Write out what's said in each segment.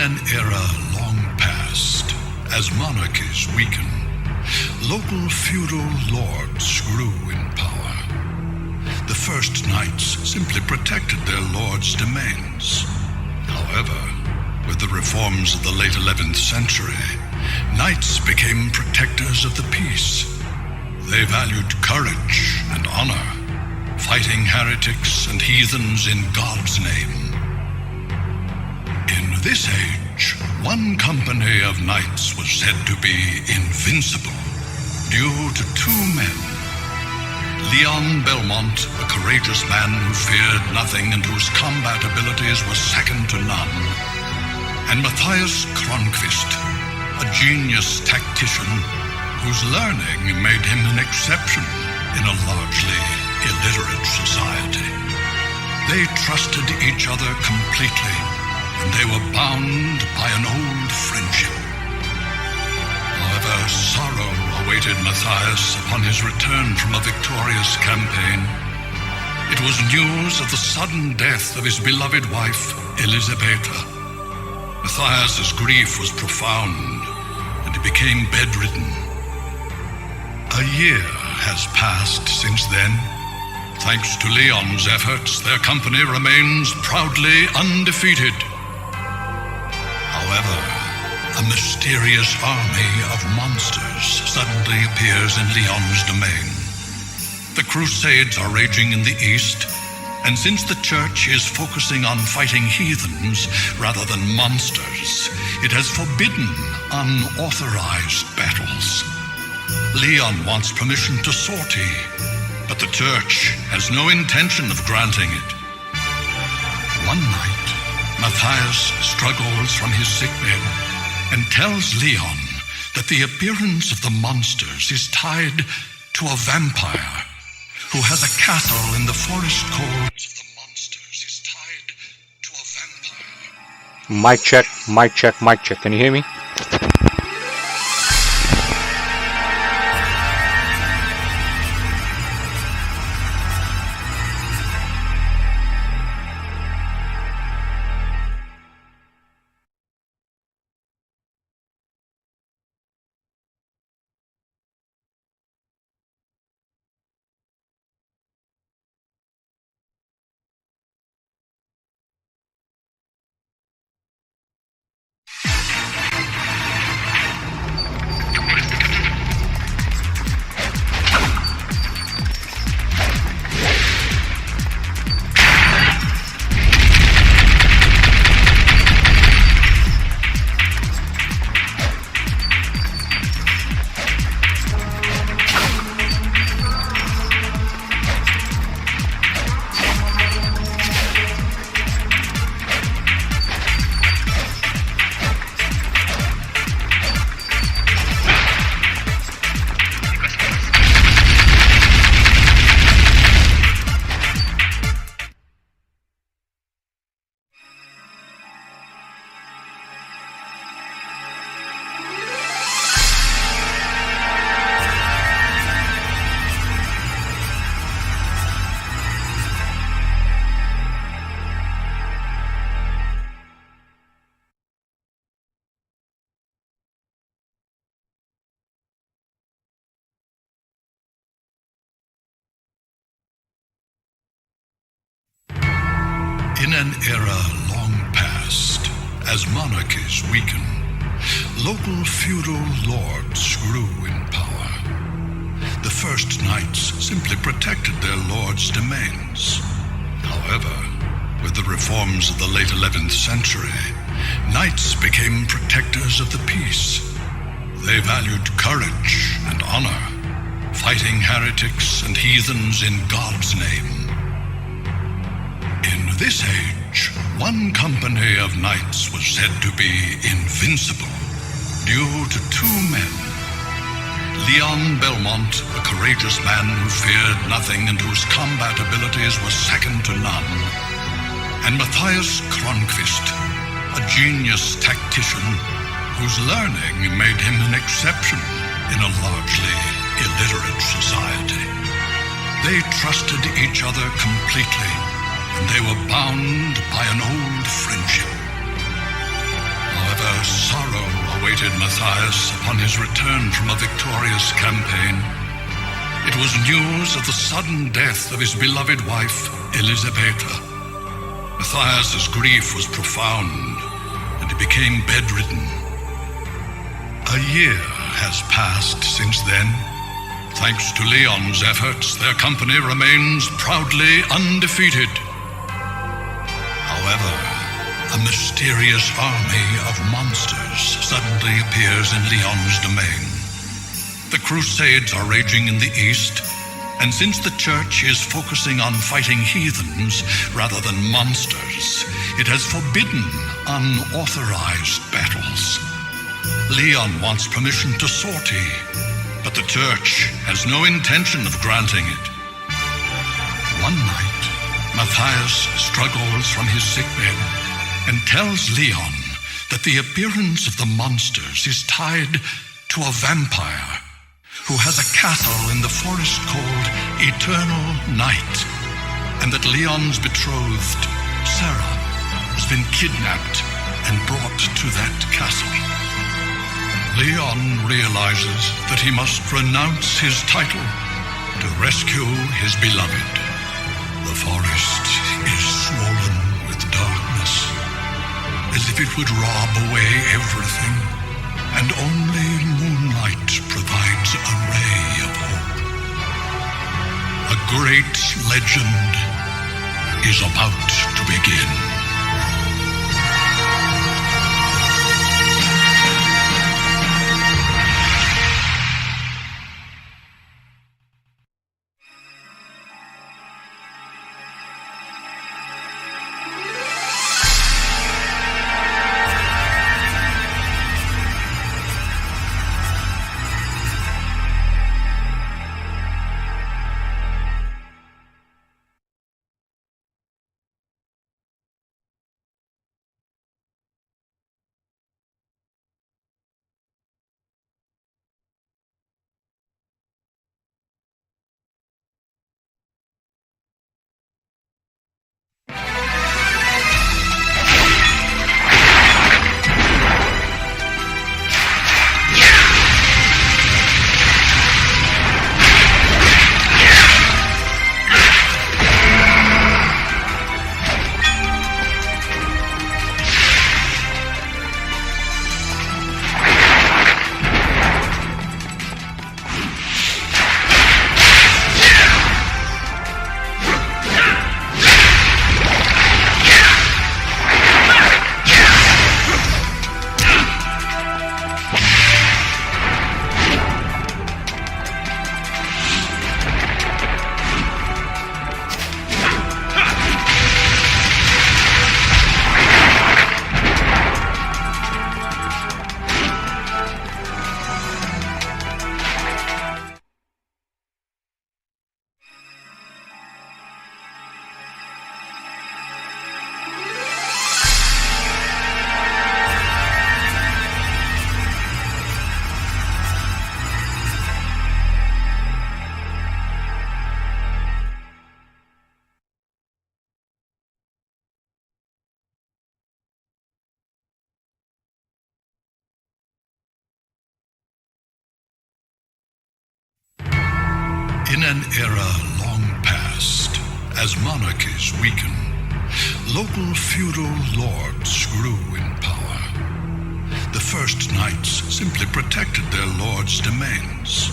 an era long past, as monarchies weaken, local feudal lords grew in power. The first knights simply protected their lords' domains. However, with the reforms of the late 11th century, knights became protectors of the peace. They valued courage and honor, fighting heretics and heathens in God's name. In this age, one company of knights was said to be invincible due to two men. Leon Belmont, a courageous man who feared nothing and whose combat abilities were second to none, and Matthias Kronqvist, a genius tactician whose learning made him an exception in a largely illiterate society. They trusted each other completely, and they were bound by an old friendship. However, sorrow awaited Matthias upon his return from a victorious campaign. It was news of the sudden death of his beloved wife, Elisabetta. Matthias's grief was profound, and he became bedridden. A year has passed since then. Thanks to Leon's efforts, their company remains proudly undefeated. However, a mysterious army of monsters suddenly appears in Leon's domain. The Crusades are raging in the east, and since the church is focusing on fighting heathens rather than monsters, it has forbidden unauthorized battles. Leon wants permission to sortie, but the church has no intention of granting it. One night, Matthias struggles from his sickbed and tells Leon that the appearance of the monsters is tied to a vampire who has a castle in the forest called... The monsters is tied to a vampire. Mic check, mic check, mic check. Can you hear me? In an era long past, as monarchies weaken, local feudal lords grew in power. The first knights simply protected their lords' domains. However, with the reforms of the late 11th century, knights became protectors of the peace. They valued courage and honor, fighting heretics and heathens in God's name. In this age, one company of knights was said to be invincible due to two men. Leon Belmont, a courageous man who feared nothing and whose combat abilities were second to none, and Matthias Kronqvist, a genius tactician whose learning made him an exception in a largely illiterate society. They trusted each other completely, and they were bound by an old friendship. sorrow awaited Matthias upon his return from a victorious campaign. It was news of the sudden death of his beloved wife, Elisabetta. Matthias's grief was profound, and he became bedridden. A year has passed since then. Thanks to Leon's efforts, their company remains proudly undefeated. However, a mysterious army of monsters suddenly appears in Leon's domain. The Crusades are raging in the east, and since the church is focusing on fighting heathens rather than monsters, it has forbidden unauthorized battles. Leon wants permission to sortie, but the church has no intention of granting it. One night, Matthias struggles from his sickbed and tells Leon that the appearance of the monsters is tied to a vampire who has a castle in the forest called Eternal Night, and that Leon's betrothed, Sarah, has been kidnapped and brought to that castle. Leon realizes that he must renounce his title to rescue his beloved. The forest is swollen with darkness, as if it would rob away everything, and only moonlight provides a ray of hope. A great legend is about to begin. In an era long past, as monarchies weaken, local feudal lords grew in power. The first knights simply protected their lords' domains.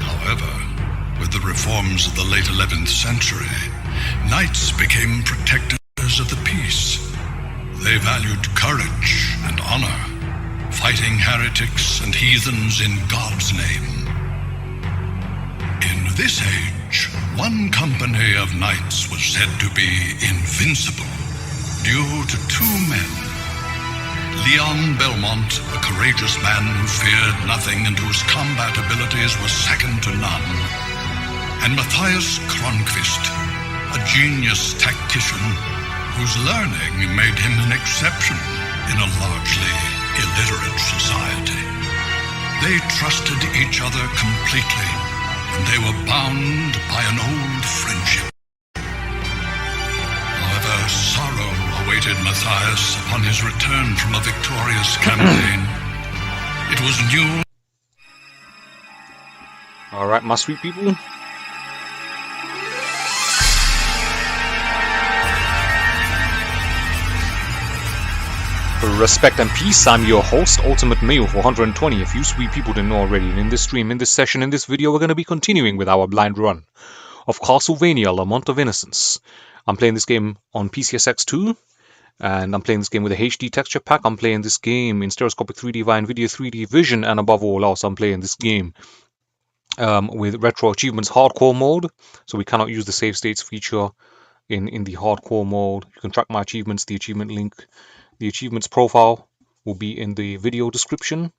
However, with the reforms of the late 11th century, knights became protectors of the peace. They valued courage and honor, fighting heretics and heathens in God's name. In this age, one company of knights was said to be invincible due to two men. Leon Belmont, a courageous man who feared nothing and whose combat abilities were second to none, and Matthias Kronqvist, a genius tactician whose learning made him an exception in a largely illiterate society. They trusted each other completely, and they were bound by an old friendship. However, sorrow awaited Matthias upon his return from a victorious campaign. was new. Alright, my sweet people. Respect and peace, I'm your host, Ultimate Male 420, if you sweet people didn't know already. And in this stream, in this session, in this video, we're going to be continuing with our blind run of Castlevania, Lament of Innocence. I'm playing this game on PCSX2, and I'm playing this game with a HD texture pack. I'm playing this game in stereoscopic 3D via Nvidia 3D Vision, and above all else, I'm playing this game with RetroAchievements Hardcore mode, so we cannot use the save states feature in the Hardcore mode. You can track my achievements, the achievement link. The achievements profile will be in the video description.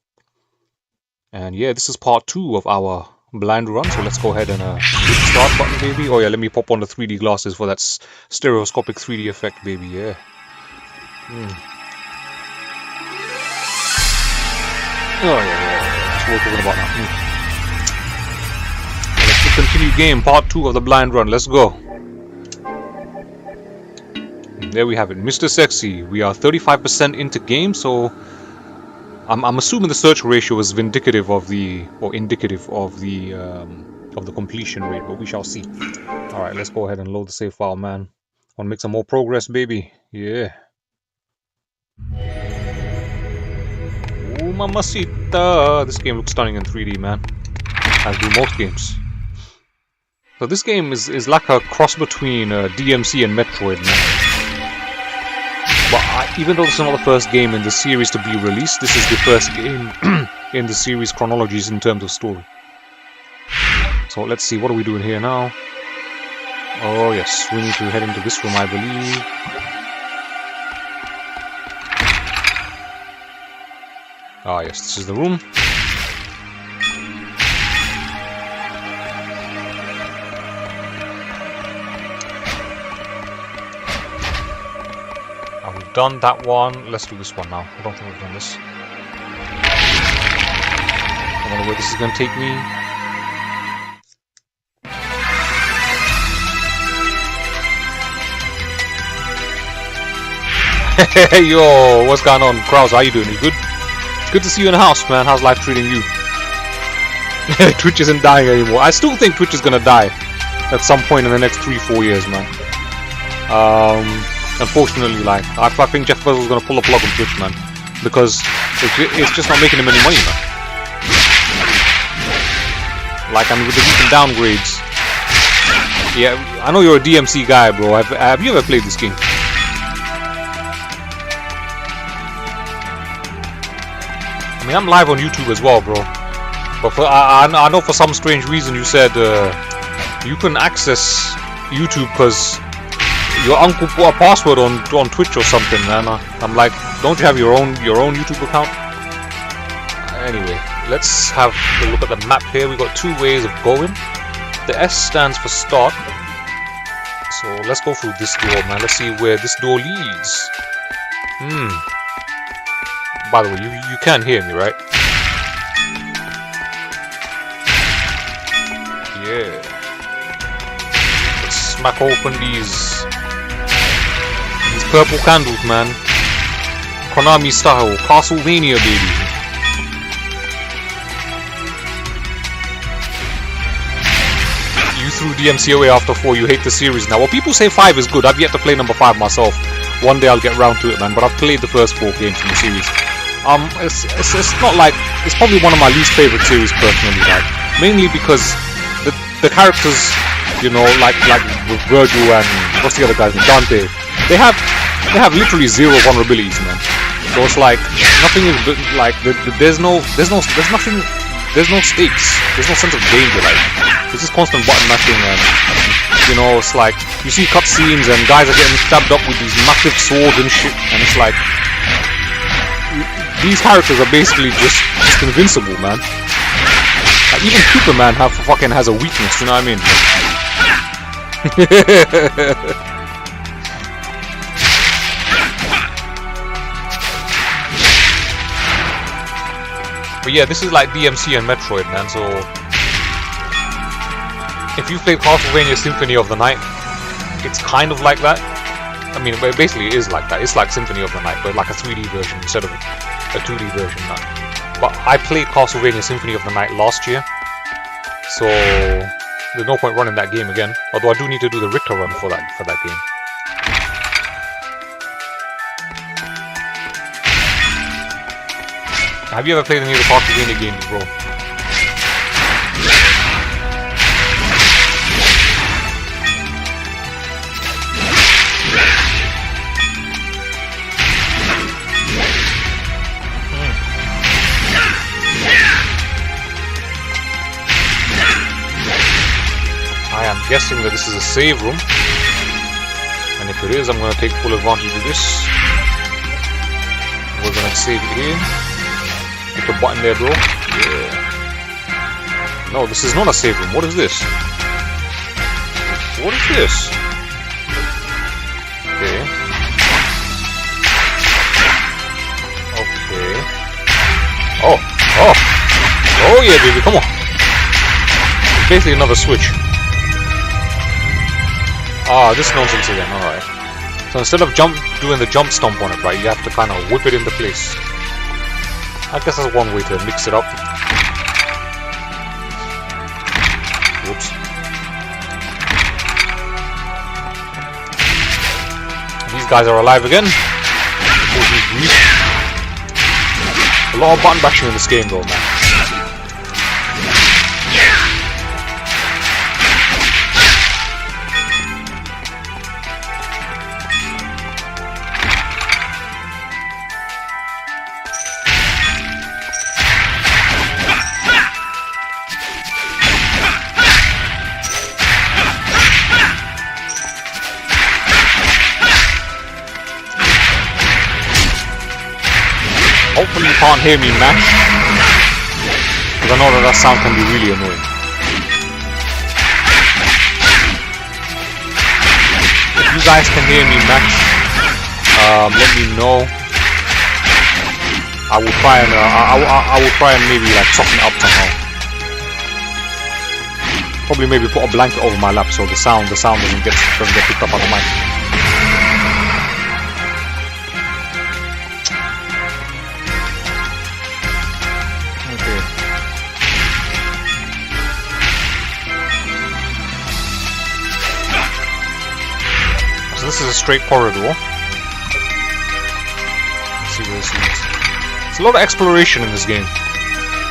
And yeah, this is part 2 of our blind run, so let's go ahead and hit the start button, baby. Oh yeah, let me pop on the 3D glasses for that stereoscopic 3D effect, baby, yeah. Oh yeah, that's what we're talking about now. Let's continue game, part 2 of the blind run, let's go. There we have it, Mr. Sexy. We are 35% into game, so I'm assuming the search ratio is indicative of the completion rate, but we shall see. All right, let's go ahead and load the save file, man. Want to make some more progress, baby? Yeah. Oh, mamacita! This game looks stunning in 3D, man. As do most games. So this game is like a cross between DMC and Metroid, man. But even though this is not the first game in the series to be released, this is the first game in the series chronologies in terms of story. So let's see, what are we doing here now? Oh yes, we need to head into this room, I believe. Ah yes, this is the room. Done that one. Let's do this one now. I don't think we've done this. I don't know where this is going to take me. Hey yo, what's going on, Kraus? How you doing? You good? Good to see you in the house, man. How's life treating you? Twitch isn't dying anymore. I still think Twitch is going to die at some point in the next 3-4 years, man. Unfortunately, like, I think Jeff Bezos is going to pull a plug on Twitch, man, because it's just not making him any money, man. Like, I mean, with the recent downgrades. Yeah, I know you're a DMC guy, bro. Have you ever played this game? I mean, I'm live on YouTube as well, bro. But I know for some strange reason you said you couldn't access YouTube because your uncle put a password on Twitch or something, man. I'm like, don't you have your own YouTube account? Anyway, let's have a look at the map here. We got 2 ways of going. The S stands for start. So let's go through this door, man. Let's see where this door leads. By the way, you can hear me, right? Yeah. Let's smack open these purple candles, man. Konami style, Castlevania, baby. You threw DMC away after 4. You hate the series now. Well, people say 5 is good. I've yet to play number 5 myself. One day I'll get round to it, man. But I've played the first 4 games in the series. It's not like, it's probably one of my least favorite series personally. Like, mainly because the characters, you know, like with Virgil and what's the other guy's name, Dante. They have literally 0 vulnerabilities, man. So it's like nothing is like there's no nothing, there's no stakes, there's no sense of danger. Like it's just constant button mashing, and you know, it's like you see cutscenes and guys are getting stabbed up with these massive swords and shit, and it's like these characters are basically just invincible, man. Like, even Superman fucking has a weakness, you know what I mean? But yeah, this is like DMC and Metroid, man, so if you played Castlevania Symphony of the Night, it's kind of like that. I mean, basically it is like that. It's like Symphony of the Night, but like a 3D version instead of a 2D version. But I played Castlevania Symphony of the Night last year, so there's no point running that game again. Although I do need to do the Richter run for that game. Have you ever played any of the Castlevania games, bro? I am guessing that this is a save room, and if it is, I'm going to take full advantage of this. We're going to save it here. Hit the button there, bro. Yeah. No, this is not a save room. What is this? What is this? Okay. Okay. Oh! Oh! Oh yeah, baby, come on! It's basically another switch. Ah, this nonsense again, alright. So instead of doing the jump stomp on it, right, you have to kind of whip it into place. I guess that's one way to mix it up. Whoops. These guys are alive again. A lot of button bashing in this game though, man. Hopefully you can't hear me mash, because I know that sound can be really annoying. If you guys can hear me mash, let me know. I will try and I will try and maybe like soften it up somehow. Probably maybe put a blanket over my lap so the sound doesn't get picked up on the mic. This is a straight corridor. Let's see where this leads. There's a lot of exploration in this game.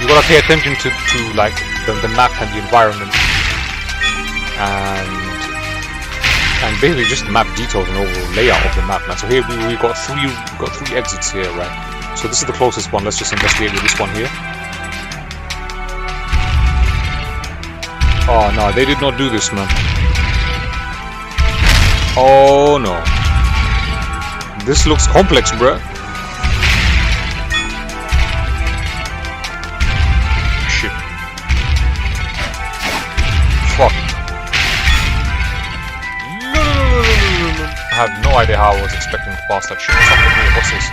You gotta pay attention to like the map and the environment, and basically just the map details and overall layout of the map. Now, so here we got three exits here, right? So this is the closest one. Let's just investigate with this one here. Oh no, they did not do this, man. Oh no. This looks complex, bruh. Shit. Fuck. I have no idea how I was expecting to pass that shit. What's this?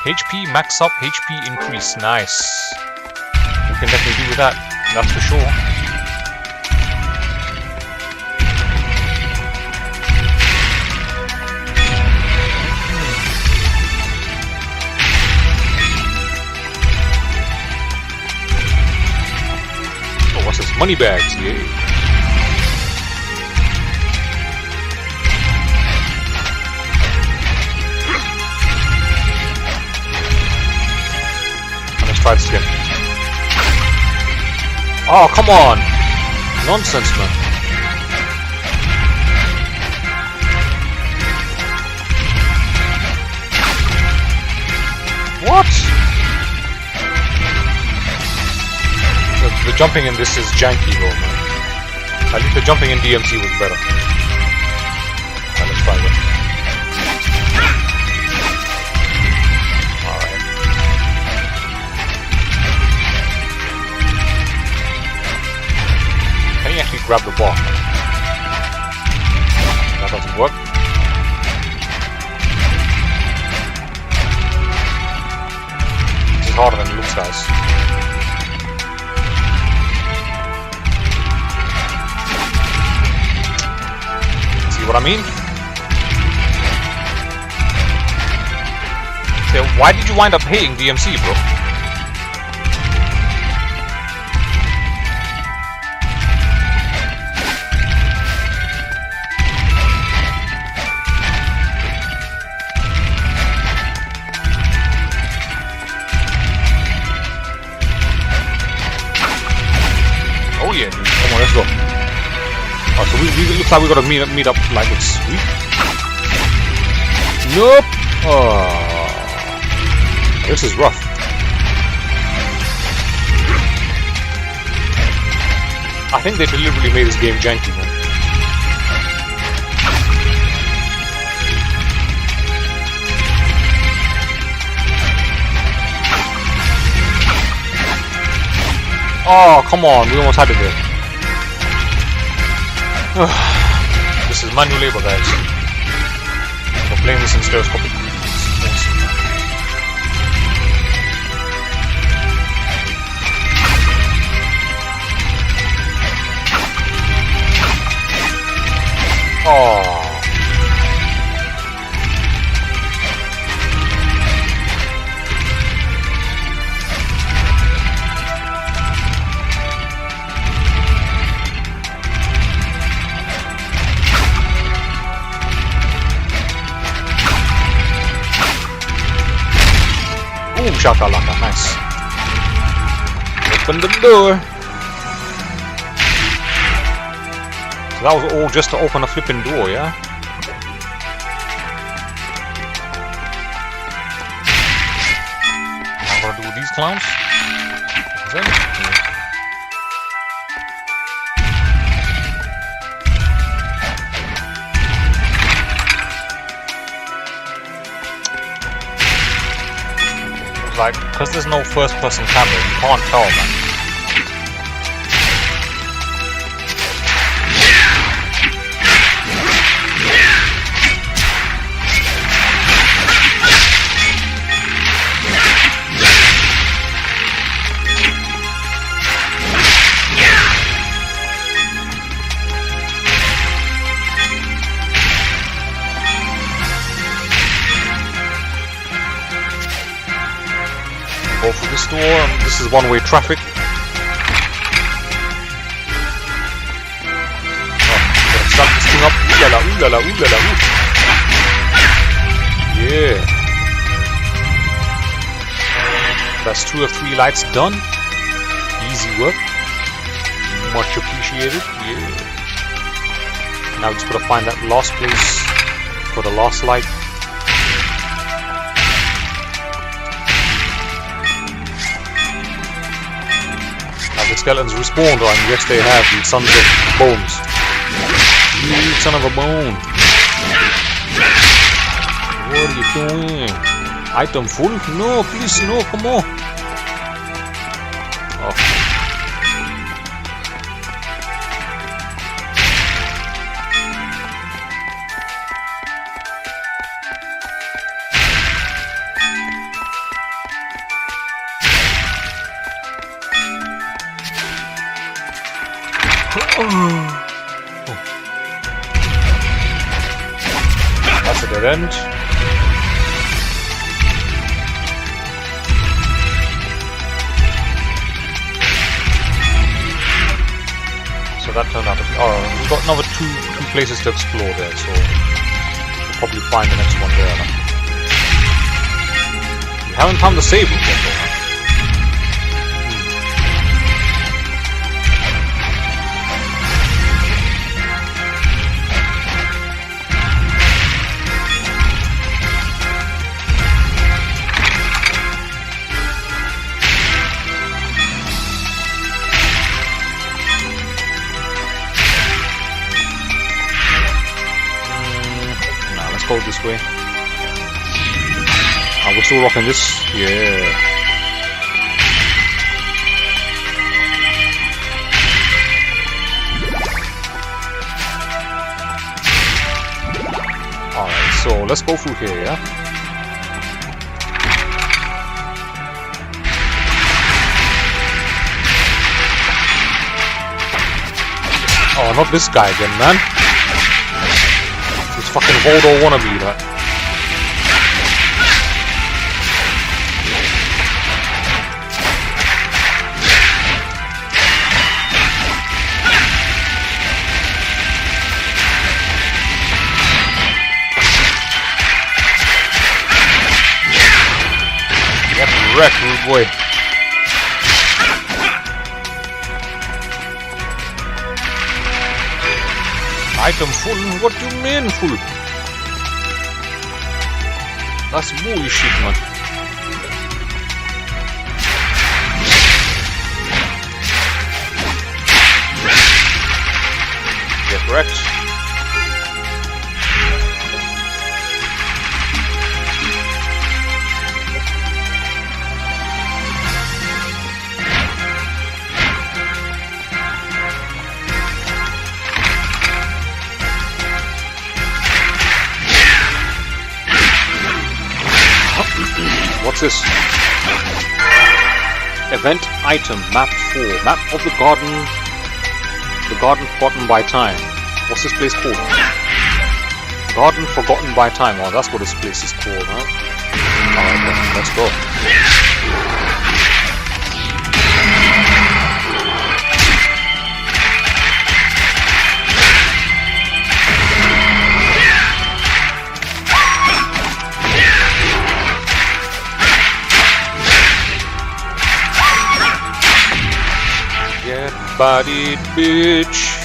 HP max up, HP increase. Nice. We can definitely do with that. That's for sure. Money bags, yay. Let's try this again. Oh, come on! Nonsense, man. What? The jumping in this is janky though, man. I think the jumping in DMC was better. Alright, let's try that. Alright. Can you actually grab the ball? That doesn't work. This is harder than it looks, guys. What I mean? So why did you wind up hating DMC, bro? Oh, so we looks like we gotta meet up like with Sweet. Nope. Oh, this is rough. I think they deliberately made this game janky, man. Oh, come on, we almost had it there. This is manual labor, guys. We're playing this in stereoscopic. Oh. Boom, shakalaka, nice. Open the door. So that was all just to open a flipping door, yeah? What am I gonna do with these clowns? Is that it? Like, because there's no first-person camera, you can't tell, man. Go through this door, and this is one-way traffic. Oh, gotta start this thing up. Ooh la la, ooh la la, ooh la la, ooh. Yeah. That's 2 of 3 lights done. Easy work. Much appreciated. Yeah. Now we just gotta find that last place for the last light. The skeletons respawned on, yes they have, you sons of bones. You son of a bone. What are you doing? Item full? No, please, no, come on. Oh. That's a dead end. So that turned out to be... Oh, we've got another two places to explore there, so we'll probably find the next one there. We haven't found the save room yet, though. Go this way. Oh, we're still rocking this. Yeah. Alright, so let's go through here, yeah? Oh, not this guy again, man. Fucking Voldo wannabe, that. Get wrecked, rude boy. Item full? What do you mean full? That's bullshit, man. Get wrecked. What's this? Event item, map 4. Map of the garden. The garden forgotten by time. What's this place called? Garden forgotten by time. Oh, that's what this place is called, huh? Alright then, let's go. Bodied bitch.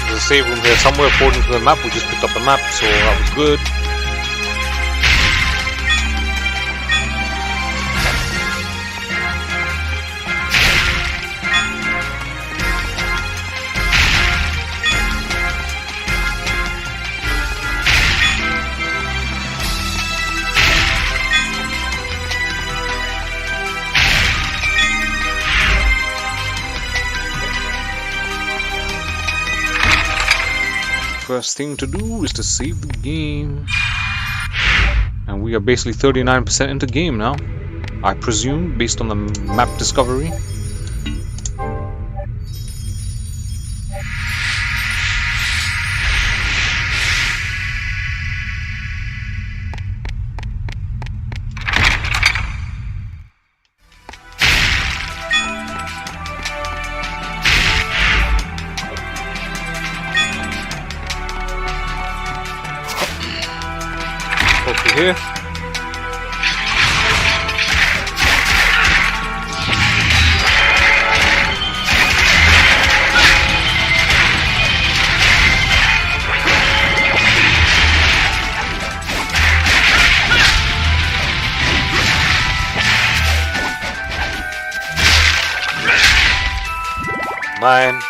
There's a save room here somewhere according to the map. We just picked up a map, so that was good. First thing to do is to save the game, and we are basically 39% into game now, I presume, based on the map discovery. Over here. Mine.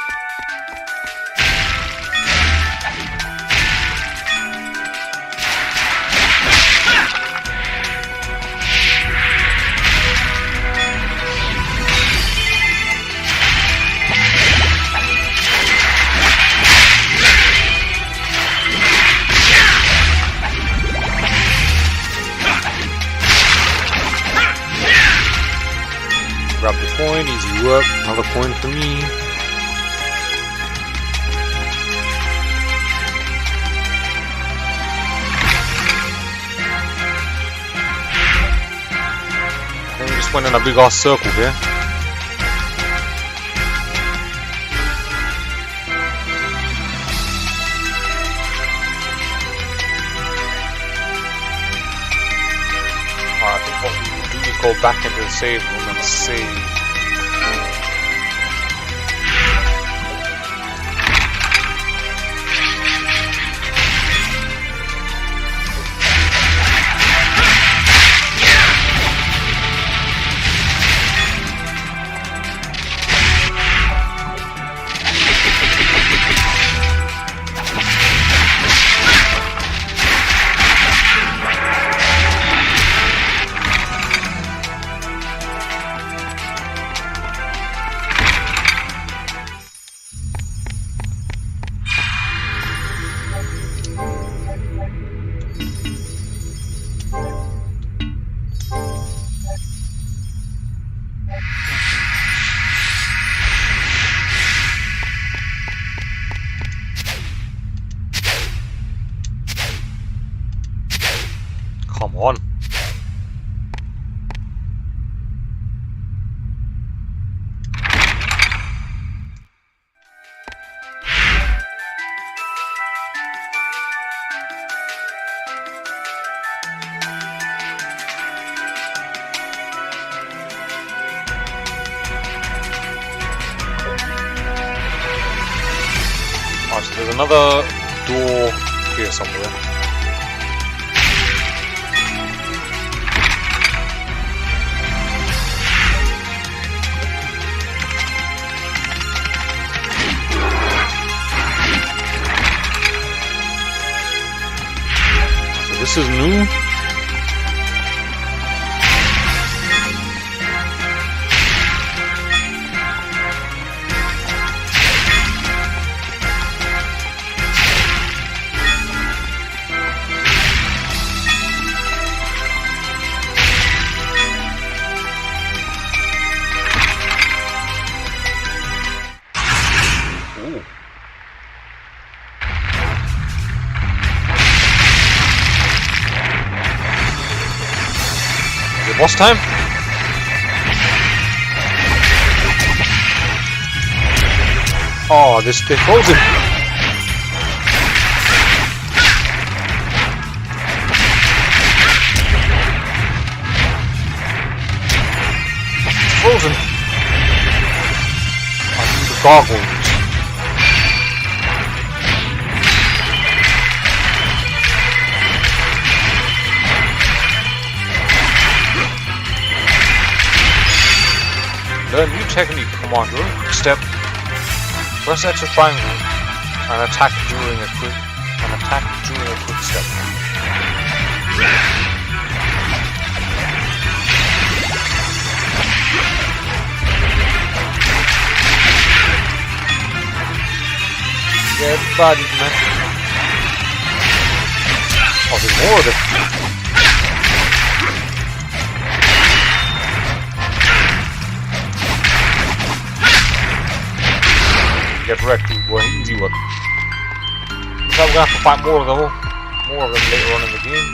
Grab the coin, easy work, another coin for me. I think we just went in a big ass circle here. I think what we will do is go back into the save room and save. Oh, so there's another door here somewhere. So this is new. Boss time? Oh, they're frozen. It's frozen. I need the gargoyles. Learn new technique, Commander. Step. Press X or triangle and attack during a quick step. Get bodied, man. Oh, there's more of it. Get wrecked, boy. Easy work. So we're gonna have to fight more of them later on in the game.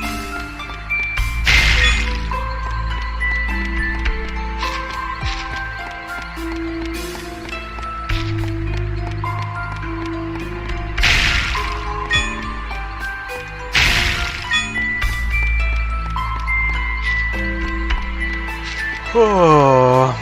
Oh.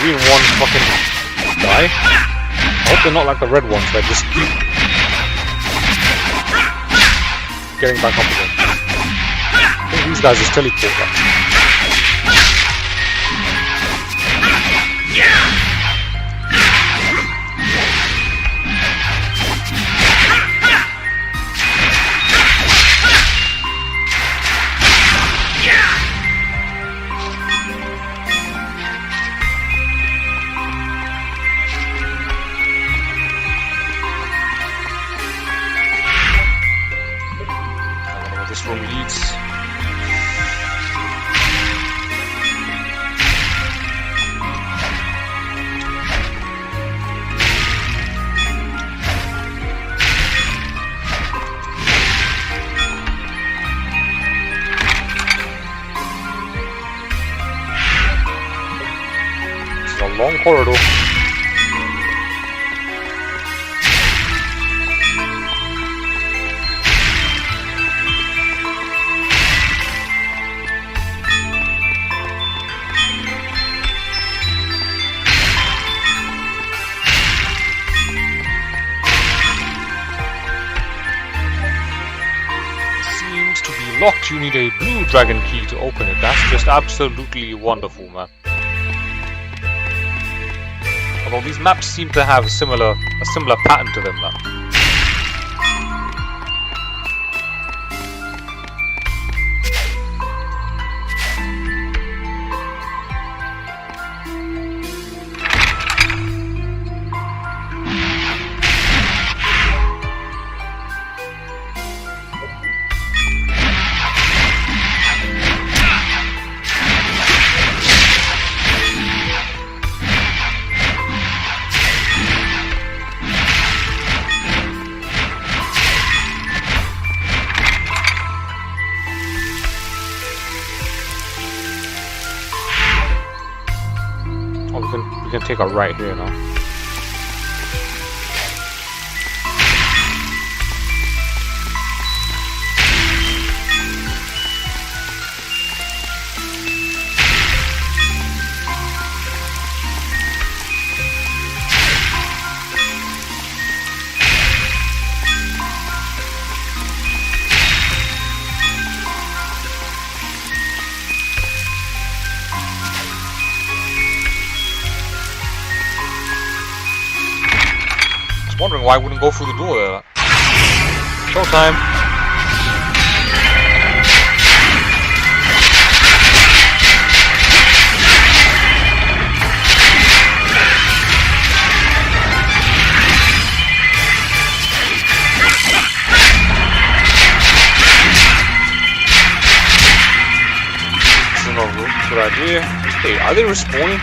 Green ones fucking die. I hope they're not like the red ones that just keep getting back up again. I think these guys just teleport back. This room leads. This is a long corridor. Locked, you need a blue dragon key to open it. That's just absolutely wonderful, man. Although these maps seem to have a similar pattern to them, man. we can take a right here now. Wondering why I wouldn't go through the door there. Showtime! This is not a good idea. Hey, are they respawning?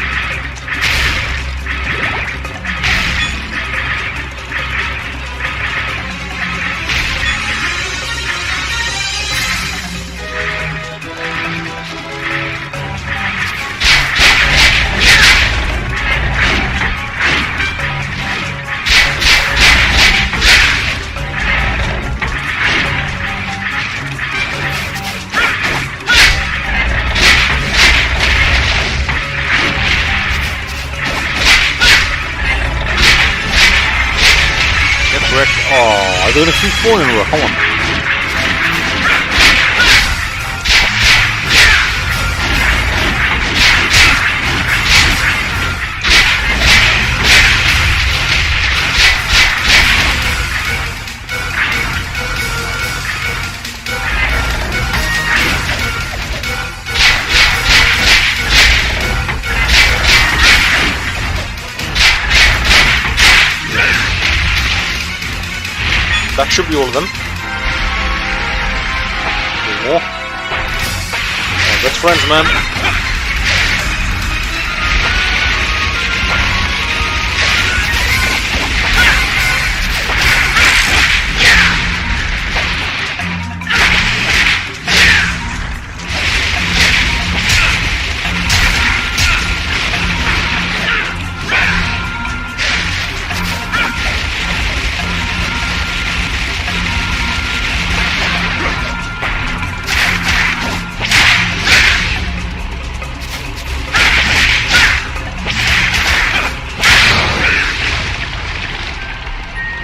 Oh, they're gonna keep spawning in a row. Come on. That should be all of them. There's more. Oh, best friends, man.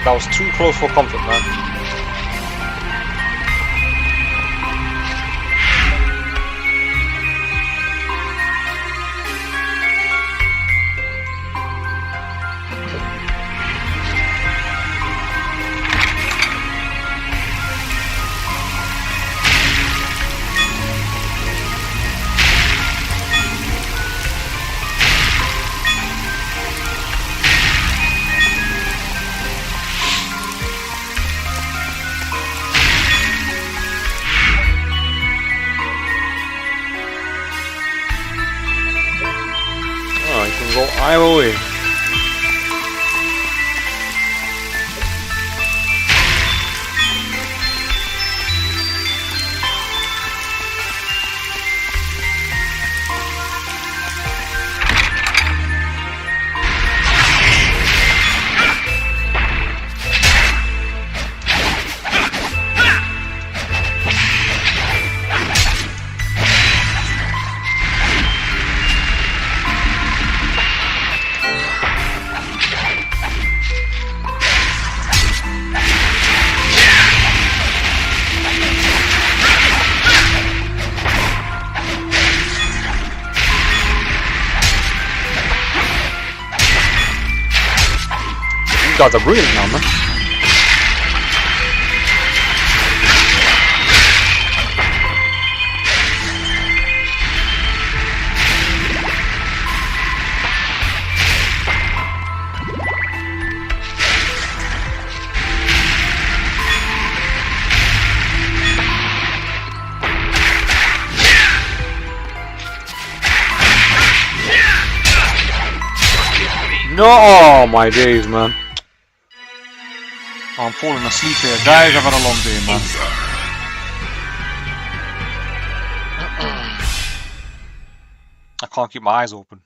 That was too close for comfort, man. Go either way. Guys are brilliant now, man. No, oh my days, man. I'm falling asleep here. Guys, I've had a long day, man. I can't keep my eyes open.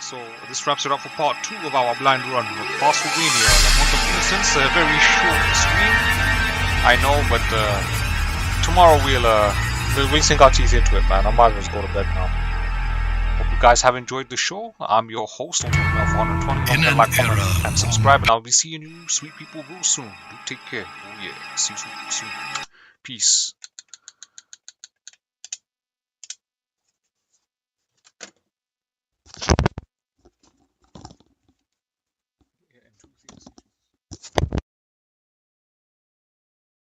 So this wraps it up for part 2 of our blind run of Castlevania Lament of Innocence. A very short stream, I know, but tomorrow we'll sink our teeth into it, man. I might as well go to bed now. Hope you guys have enjoyed the show. I'm your host, Ultimate Male 420. Don't forget to like, comment, and subscribe, and I'll be seeing you sweet people real soon. Do take care. Oh yeah, see you soon. Peace.